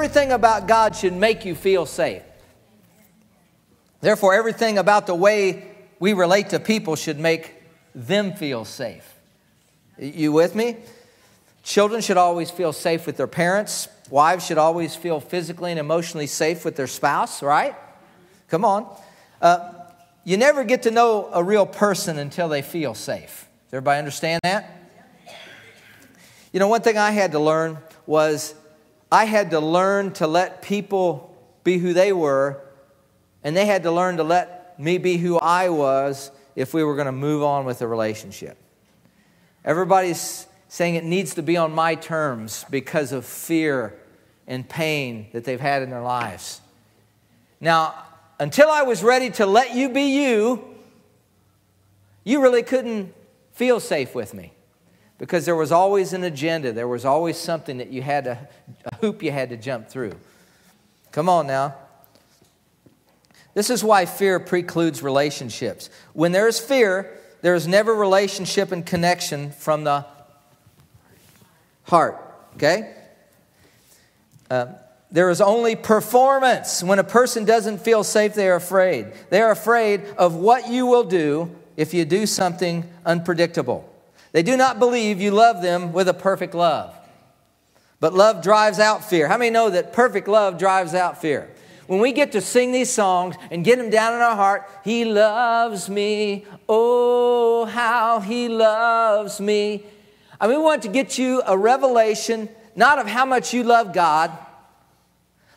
everything about God should make you feel safe. Therefore, everything about the way we relate to people should make them feel safe. You with me? Children should always feel safe with their parents. Wives should always feel physically and emotionally safe with their spouse, right? Come on. You never get to know a real person until they feel safe. Does everybody understand that? You know, one thing I had to learn was I had to learn to let people be who they were, and they had to learn to let me be who I was if we were going to move on with the relationship. Everybody's saying it needs to be on my terms because of fear and pain that they've had in their lives. Now, until I was ready to let you be you, you really couldn't feel safe with me because there was always an agenda. There was always something that a hoop you had to jump through. Come on now. This is why fear precludes relationships. When there is fear, there is never relationship and connection from the heart. Okay? There is only performance. When a person doesn't feel safe, they are afraid. They are afraid of what you will do if you do something unpredictable. They do not believe you love them with a perfect love. But love drives out fear. How many know that perfect love drives out fear? When we get to sing these songs and get them down in our heart, He loves me, oh, how He loves me. I mean, we want to get you a revelation, not of how much you love God,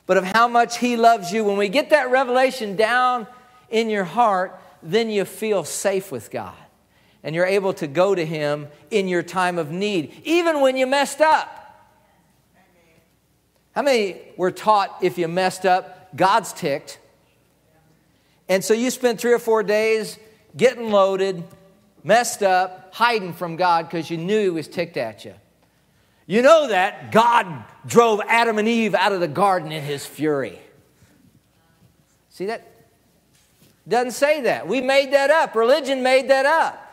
but of how much He loves you. When we get that revelation down in your heart, then you feel safe with God. And you're able to go to Him in your time of need, even when you messed up. How many were taught if you messed up, God's ticked? And so you spent 3 or 4 days getting loaded, messed up, hiding from God because you knew He was ticked at you. You know that God drove Adam and Eve out of the garden in His fury. See that? Doesn't say that. We made that up. Religion made that up.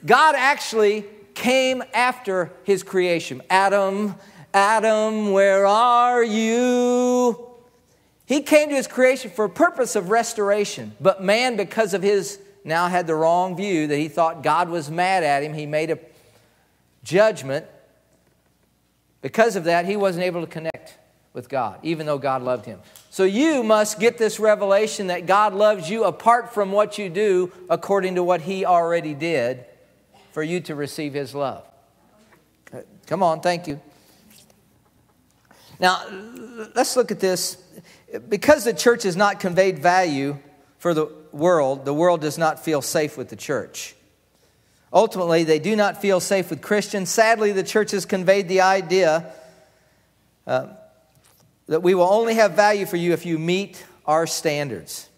God actually came after His creation. Adam, where are you? He came to His creation for a purpose of restoration. But man, because of his now had the wrong view that he thought God was mad at him, he made a judgment. Because of that, he wasn't able to connect with God, even though God loved him. So you must get this revelation that God loves you apart from what you do according to what He already did for you to receive His love. Come on, thank you. Now, let's look at this. Because the church has not conveyed value for the world does not feel safe with the church. Ultimately, they do not feel safe with Christians. Sadly, the church has conveyed the idea that we will only have value for you if you meet our standards.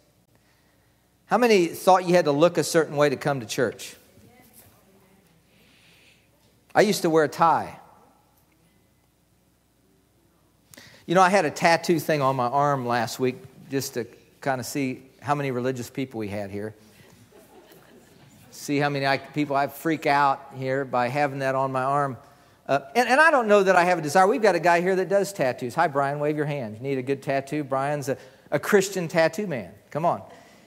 How many thought you had to look a certain way to come to church? I used to wear a tie. You know, I had a tattoo thing on my arm last week just to kind of see how many religious people we had here. See how many people I freak out here by having that on my arm. And I don't know that I have a desire. We've got a guy here that does tattoos. Hi, Brian. Wave your hand. You need a good tattoo? Brian's a Christian tattoo man. Come on.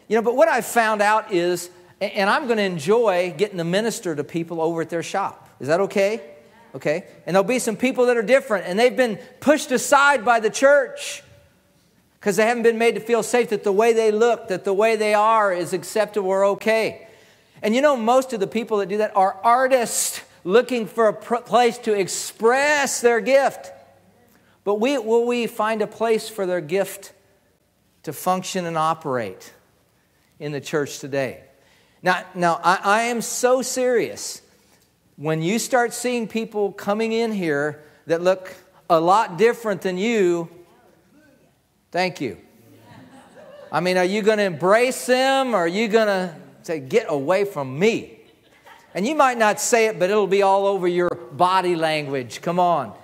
You know, but what I've found out is, and I'm going to enjoy getting to minister to people over at their shop. Is that okay? Okay. And there'll be some people that are different, and they've been pushed aside by the church because they haven't been made to feel safe that the way they look, that the way they are is acceptable or okay. And you know, most of the people that do that are artists looking for a place to express their gift. But will we find a place for their gift to function and operate in the church today? Now, I am so serious. When you start seeing people coming in here that look a lot different than you, thank you. I mean, are you going to embrace them, or are you going to say, get away from me? And you might not say it, but it'll be all over your body language. Come on.